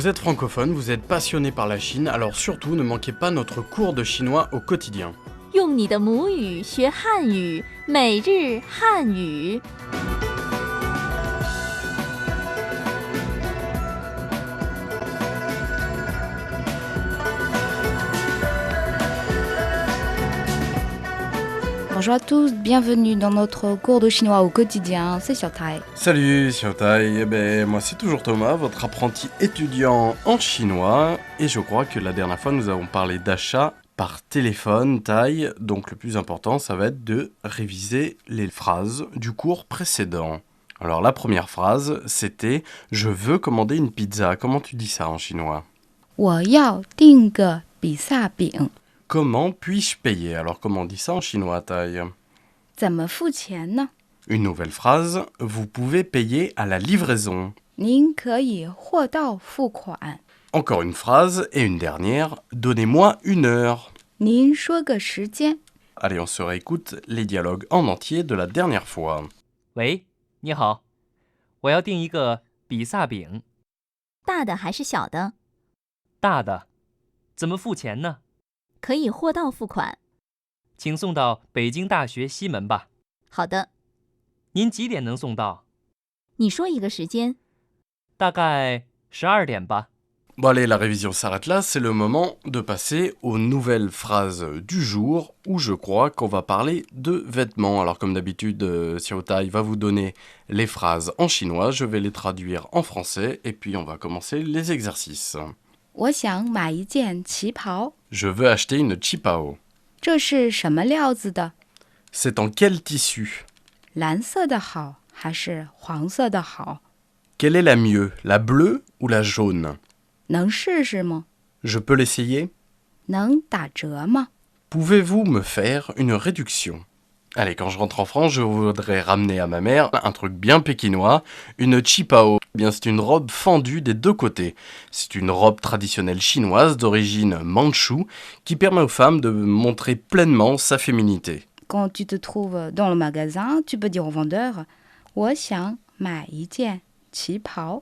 Vous êtes francophone, vous êtes passionné par la Chine, alors surtout ne manquez pas notre cours de chinois au quotidien. 用你的母语学汉语，每日汉语。Bonjour à tous, bienvenue dans notre cours de chinois au quotidien, c'est Xiaotai. Salut Xiaotai, moi c'est toujours Thomas, votre apprenti étudiant en chinois, et je crois que la dernière fois nous avons parlé d'achat par téléphone, taille, donc le plus important ça va être de réviser les phrases du cours précédent. Alors la première phrase c'était « Je veux commander une pizza ». Comment tu dis ça en chinois ? 我要订个比萨饼， Comment puis-je payer ? Alors comment on dit ça en chinois, taille ? 怎么付钱呢？ Une nouvelle phrase, vous pouvez payer à la livraison. 您可以货到付款。 Encore une phrase et une dernière, donnez-moi une heure. 您说个时间。 Allez, on se réécoute les dialogues en entier de la dernière fois. 喂，你好，我要订一个比萨饼，大的还是小的？大的，怎么付钱呢？可以货到付款。请送到北京大学西门吧。好的，您几点能送到？你说一个时间。大概12点吧。 Bon allez, la révision s'arrête là, c'est le moment de passer aux nouvelles phrases du jour où je crois qu'on va parler de vêtements. Alors comme d'habitude, Xiaotai va vous donner les phrases en chinois, je vais les traduire en français et puis on va commencer les exercices. 我想买一件旗袍， Je veux acheter une qipao. 这是什么料子的？ C'est en quel tissu ? 蓝色的好还是黄色的好？ Quelle est la mieux, la bleue ou la jaune ? 能试试吗？ Je peux l'essayer ? 能打折吗？ Pouvez-vous me faire une réduction ? Allez, quand je rentre en France, je voudrais ramener à ma mère un truc bien pékinois, une qipao. Eh bien, c'est une robe fendue des deux côtés. C'est une robe traditionnelle chinoise d'origine mandchoue qui permet aux femmes de montrer pleinement sa féminité. Quand tu te trouves dans le magasin, tu peux dire au vendeur 我想买一件旗袍。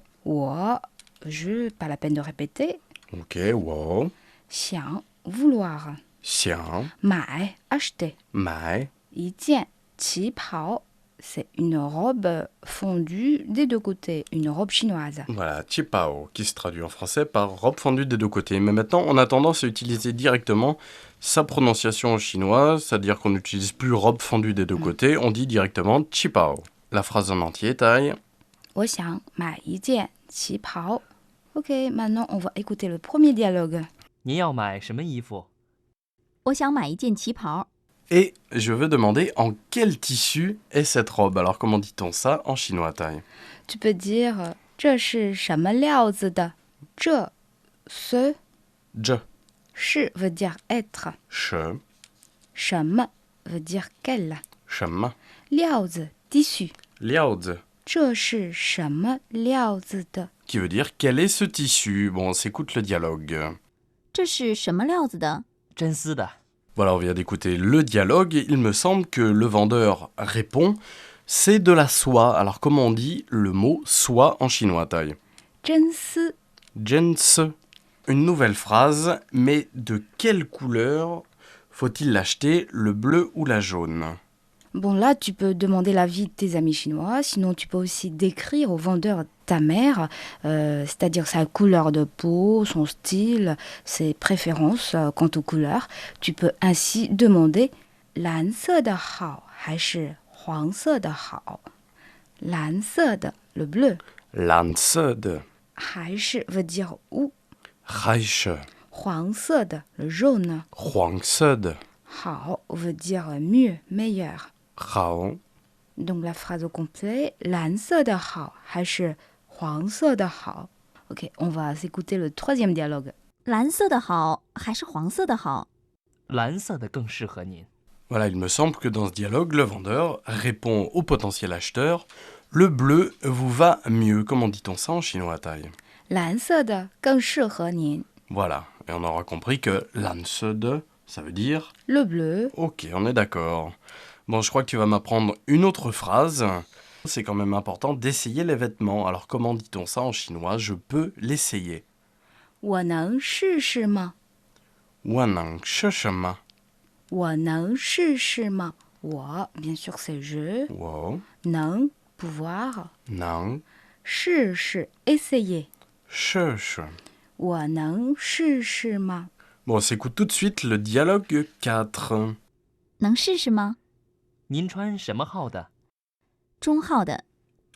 je pas la peine de répéter. Ok, wow. 想 vouloir. Xiang, 买 acheter. mai, 一件旗袍 c'est une robe fondue des deux côtés, une robe chinoise. voilà, qipao, qui se traduit en français par robe fendue des deux côtés. Mais maintenant, on a tendance à utiliser directement sa prononciation en chinois, c'est-à-dire qu'on n'utilise plus robe fendue des deux côtés, on dit directement qipao. La phrase en entier, taille. 我想买一件旗袍。Ok, maintenant on va écouter le premier dialogue. 您要买什么衣服？我想买一件旗袍。 Et je veux demander en quel tissu est cette robe. Alors comment dit-on ça en chinois, taille ? Tu peux dire 这是什么料子的？这 ce Je, 是 veut dire être. che, 什么 veut dire quel. shem, 料子 tissu. liaozi, 这是什么料子的？ qui veut dire quel est ce tissu. Bon, on s'écoute le dialogue. 这是什么料子的？真丝的。 Voilà, on vient d'écouter le dialogue. Il me semble que le vendeur répond, c'est de la soie. Alors comment on dit le mot soie en chinois, taille ? 真丝 Jense. Une nouvelle phrase, mais de quelle couleur faut-il l'acheter, le bleu ou la jaune ? Bon, là, tu peux demander l'avis de tes amis chinois. Sinon, tu peux aussi décrire au vendeur ta mère, c'est-à-dire sa couleur de peau, son style, ses préférences quant aux couleurs. Tu peux ainsi demander 蓝色的好还是黄色的好？蓝色的 le bleu, Lansed, 还是 veut dire ou, Reich, 黄色的 le jaune, Huangsed, 好 veut dire mieux, meilleur. Rao. Donc la phrase au complet, 蓝色的好还是黄色的好？ Ok, on va s'écouter le troisième dialogue. 蓝色的好还是黄色的好？蓝色的更适合您。 Voilà, il me semble que dans ce dialogue, le vendeur répond au potentiel acheteur, le bleu vous va mieux. Comment dit-on ça en chinois, taille ? 蓝色的更适合您。 Voilà, et on aura compris que lansed, ça veut dire Le bleu, ok, on est d'accord. Bon, je crois que tu vas m'apprendre une autre phrase. C'est quand même important d'essayer les vêtements. Alors comment dit-on ça en chinois ? Je peux l'essayer. 我能试试吗？我能试试吗？我能试试吗？我 bien sûr c'est je 我能 pouvoir 能试试 essayer 试试。我能试试吗？ Bon, on s'écoute tout de suite le dialogue 4. 能试试吗？您穿什么号的？中号的。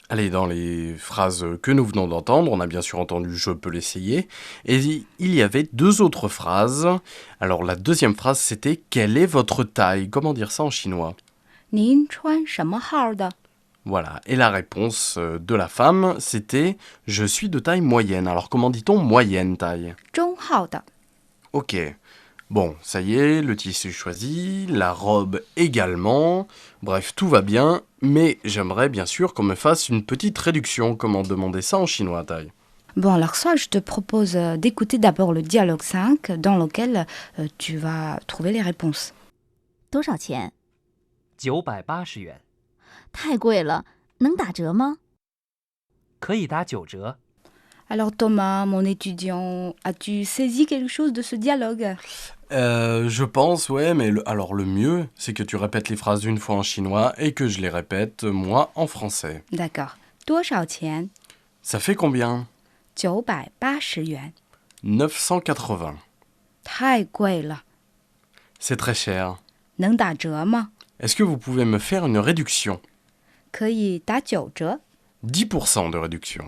Allez, dans les phrases que nous venons d'entendre, on a bien sûr entendu je peux l'essayer. Et il y avait deux autres phrases. Alors la deuxième phrase c'était quelle est votre taille? Comment dire ça en chinois? 您穿什么号的？ Voilà. Et la réponse de la femme c'était je suis de taille moyenne. Alors comment dit-on moyenne taille? 中号的。 Ok. Bon, ça y est, le tissu choisi, la robe également. Bref, tout va bien, mais j'aimerais bien sûr qu'on me fasse une petite réduction. Comment demander ça en chinois, Tai? Bon, alors soit je te propose d'écouter d'abord le dialogue 5 dans lequel tu vas trouver les réponses. 多少钱？ 980元，太贵了，能打折吗？ 可以打9折。 Alors Thomas, mon étudiant, as-tu saisi quelque chose de ce dialogue? Je pense, ouais, mais alors le mieux, c'est que tu répètes les phrases une fois en chinois et que je les répète, moi, en français. D'accord. 多少钱？ Ça fait combien? 980元。 980. 太贵了， C'est très cher. 能打折吗？ Est-ce que vous pouvez me faire une réduction? 可以打9折。 10% de réduction.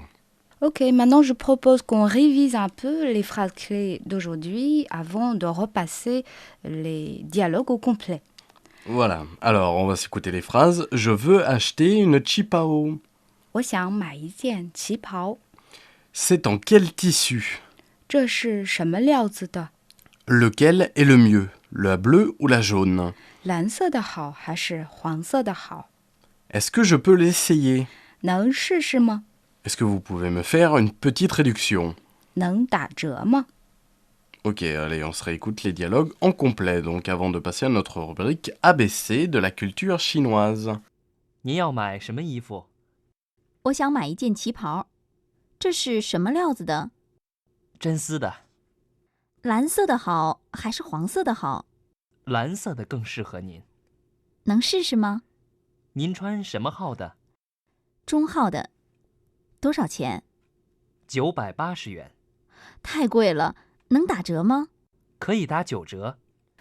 Ok, maintenant je propose qu'on révise un peu les phrases clés d'aujourd'hui avant de repasser les dialogues au complet. Voilà, alors on va s'écouter les phrases. Je veux acheter une chipao. 我想买一件旗袍， C'est en quel tissu? 这是什么料子的？ Lequel est le mieux? La bleue ou la jaune? 蓝色的好还是黄色的好？ Est-ce que je peux l'essayer? 能试试吗？ Est-ce que vous pouvez me faire une petite réduction? 能打折吗？ Ok, allez, on se réécoute les dialogues en complet, donc avant de passer à notre rubrique ABC de la culture chinoise. 您要买什么衣服？我想买一件旗袍，这是什么料子的？真丝的，蓝色的好还是黄色的好？蓝色的更适合您。能试试吗？您穿什么号的？中号的。多少钱？ 980元，太贵了，能打折吗？可以打9折。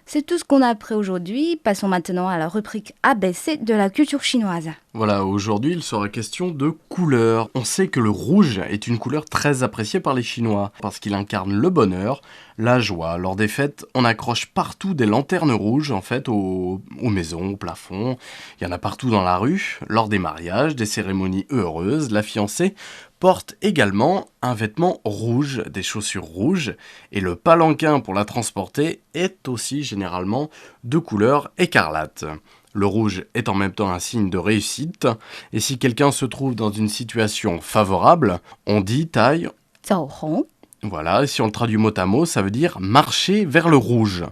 C'est tout ce qu'on a appris aujourd'hui. Passons maintenant à la rubrique ABC de la culture chinoise. Voilà, aujourd'hui il sera question de couleur. On sait que le rouge est une couleur très appréciée par les Chinois, parce qu'il incarne le bonheur, la joie. Lors des fêtes, on accroche partout des lanternes rouges, en fait, aux maisons, au plafond. Il y en a partout dans la rue. Lors des mariages, des cérémonies heureuses, la fiancée porte également un vêtement rouge, des chaussures rouges, et le palanquin pour la transporter est aussi généralement de couleur écarlate. Le rouge est en même temps un signe de réussite, et si quelqu'un se trouve dans une situation favorable, on dit taille. 走红. Voilà, et si on le traduit mot à mot, ça veut dire marcher vers le rouge.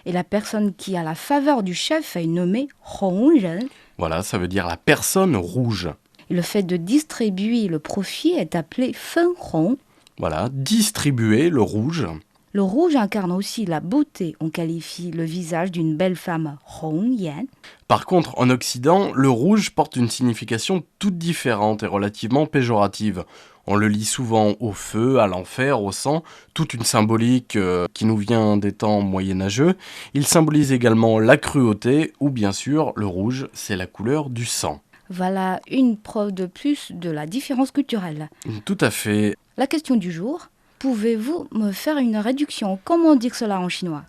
Et la personne qui a la faveur du chef est nommée Hongren. Voilà, ça veut dire la personne rouge. Et le fait de distribuer le profit est appelé Fenhong. Voilà, distribuer le rouge. Le rouge incarne aussi la beauté. On qualifie le visage d'une belle femme Hongyan. Par contre, en Occident, le rouge porte une signification toute différente et relativement péjorative. On le lie souvent au feu, à l'enfer, au sang, toute une symbolique qui nous vient des temps moyenâgeux. Il symbolise également la cruauté, ou bien sûr, le rouge, c'est la couleur du sang. Voilà une preuve de plus de la différence culturelle. Tout à fait. La question du jour, pouvez-vous me faire une réduction? Comment dire cela en chinois?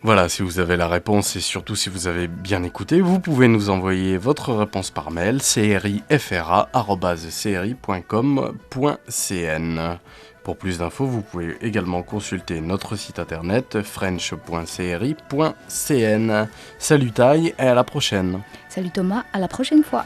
Voilà, si vous avez la réponse et surtout si vous avez bien écouté, vous pouvez nous envoyer votre réponse par mail crifra@cri.com.cn. Pour plus d'infos, vous pouvez également consulter notre site internet french.cri.cn. Salut Taille et à la prochaine. Salut Thomas, à la prochaine fois.